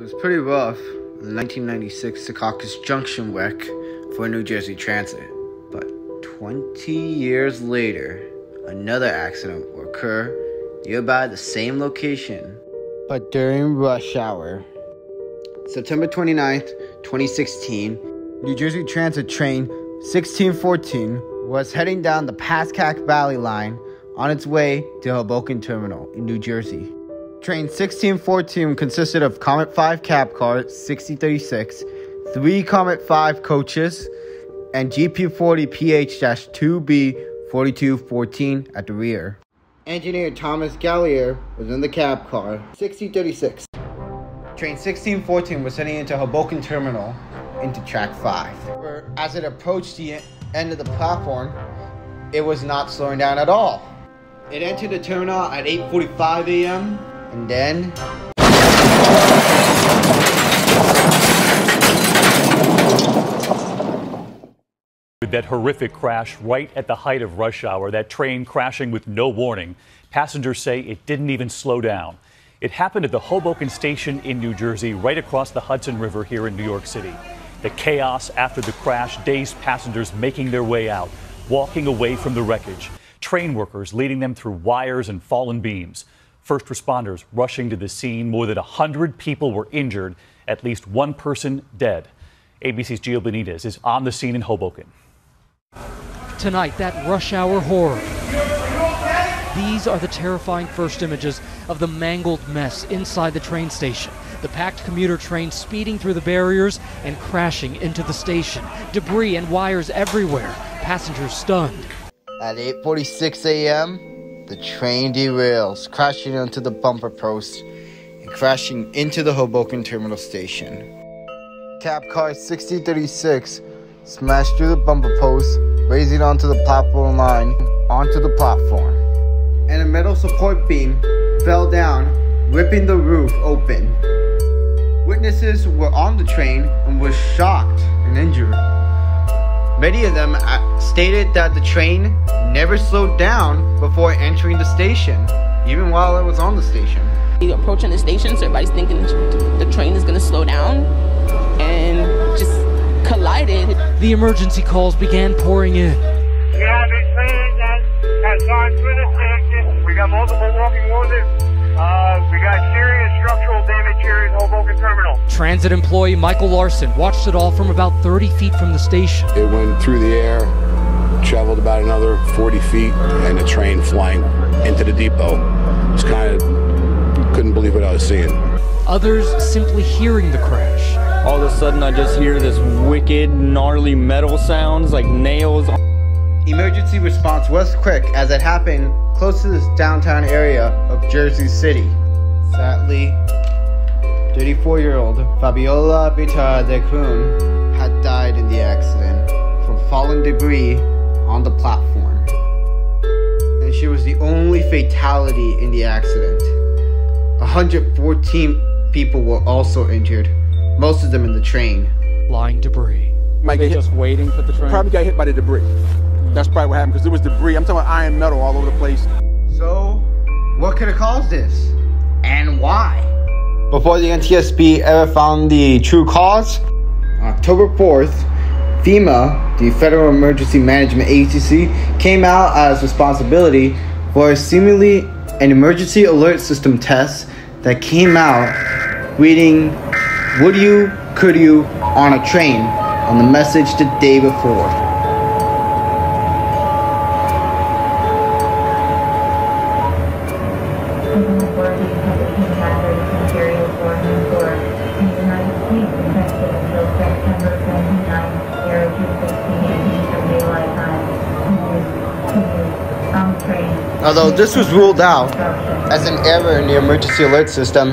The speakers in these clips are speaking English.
was pretty rough in the 1996 Sacaucus Junction Wreck for New Jersey Transit. But 20 years later, another accident will occur nearby the same location, but during rush hour. September 29th, 2016, New Jersey Transit train 1614 was heading down the Pascack Valley line on its way to Hoboken Terminal in New Jersey. Train 1614 consisted of Comet 5 cab car 6036, 3 Comet 5 coaches, and GP40 PH-2B 4214 at the rear. Engineer Thomas Gallier was in the cab car 6036. Train 1614 was heading into Hoboken Terminal into track 5. As it approached the end of the platform, it was not slowing down at all. It entered the terminal at 8:45 a.m. and then with that horrific crash right at the height of rush hour, that train crashing with no warning, passengers say it didn't even slow down. It happened at the Hoboken station in New Jersey, right across the Hudson River here in New York City. The chaos after the crash, dazed passengers making their way out, walking away from the wreckage. Train workers leading them through wires and fallen beams. First responders rushing to the scene. More than 100 people were injured, at least one person dead. ABC's Gio Benitez is on the scene in Hoboken. Tonight, that rush hour horror. These are the terrifying first images of the mangled mess inside the train station. The packed commuter train speeding through the barriers and crashing into the station. Debris and wires everywhere. Passengers stunned. At 8:46 a.m., the train derails, crashing onto the bumper post and crashing into the Hoboken Terminal Station. Cab car 6036 smashed through the bumper post, raising onto the platform line, onto the platform. And a metal support beam fell down, ripping the roof open. Witnesses were on the train and were shocked and injured. Many of them stated that the train never slowed down before entering the station, even while it was on the station. Approaching the station, so everybody's thinking the train is going to slow down, and just collided. The emergency calls began pouring in. We have a train that has gone through the station. We got multiple walking wounded. We got serious structural damage here in Hoboken Terminal. Transit employee Michael Larson watched it all from about 30 feet from the station. It went through the air, traveled about another 40 feet, and the train flying into the depot. Just kind of couldn't believe what I was seeing. Others simply hearing the crash. All of a sudden, I just hear this wicked, gnarly metal sounds like nails. Emergency response was quick as it happened close to this downtown area of Jersey City. Sadly, 34-year-old Fabiola Bittar de Crun had died in the accident from fallen debris on the platform. And she was the only fatality in the accident. 114 people were also injured, most of them in the train. Flying debris. Were they just waiting for the train? Probably got hit by the debris. That's probably what happened, because there was debris. I'm talking about iron metal all over the place. So, what could have caused this? And why? Before the NTSB ever found the true cause, on October 4th, FEMA, the Federal Emergency Management Agency, came out as responsibility for seemingly an emergency alert system test that came out reading "Would you, could you" on a train on the message the day before. Although this was ruled out as an error in the emergency alert system,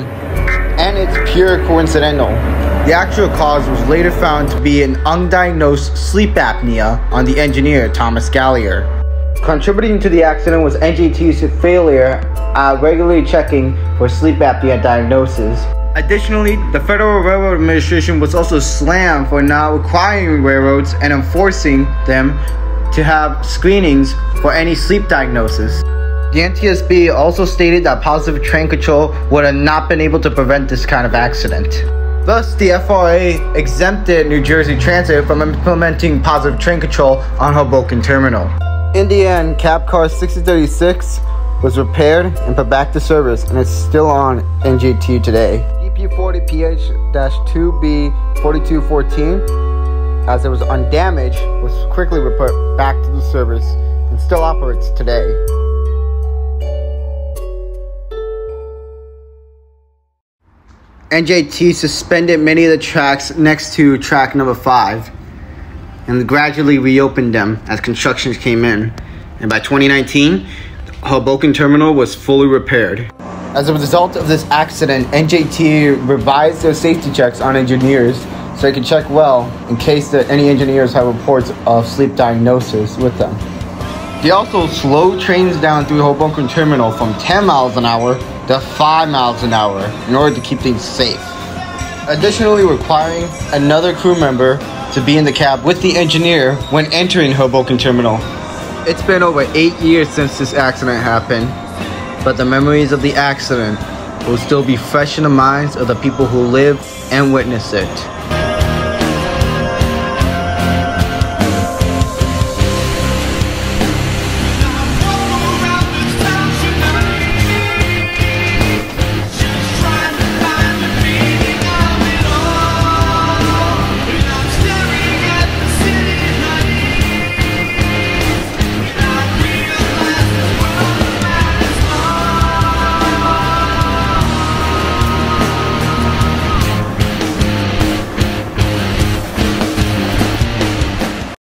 and it's pure coincidental, the actual cause was later found to be an undiagnosed sleep apnea on the engineer Thomas Gallier. Contributing to the accident was NJT's failure at regularly checking for sleep apnea diagnosis. Additionally, the Federal Railroad Administration was also slammed for not requiring railroads and enforcing them to have screenings for any sleep diagnosis. The NTSB also stated that positive train control would have not been able to prevent this kind of accident. Thus, the FRA exempted New Jersey Transit from implementing positive train control on Hoboken Terminal. In the end, cab car 6036 was repaired and put back to service, and it's still on NJT today. DP40PH-2B4214, as it was undamaged, was quickly put back to the service and still operates today. NJT suspended many of the tracks next to track number 5 and gradually reopened them as construction came in. And by 2019, Hoboken Terminal was fully repaired. As a result of this accident, NJT revised their safety checks on engineers so they can check well in case that any engineers have reports of sleep diagnosis with them. They also slowed trains down through Hoboken Terminal from 10 miles an hour to 5 miles an hour in order to keep things safe. Additionally, requiring another crew member to be in the cab with the engineer when entering Hoboken Terminal. It's been over 8 years since this accident happened, but the memories of the accident will still be fresh in the minds of the people who lived and witnessed it.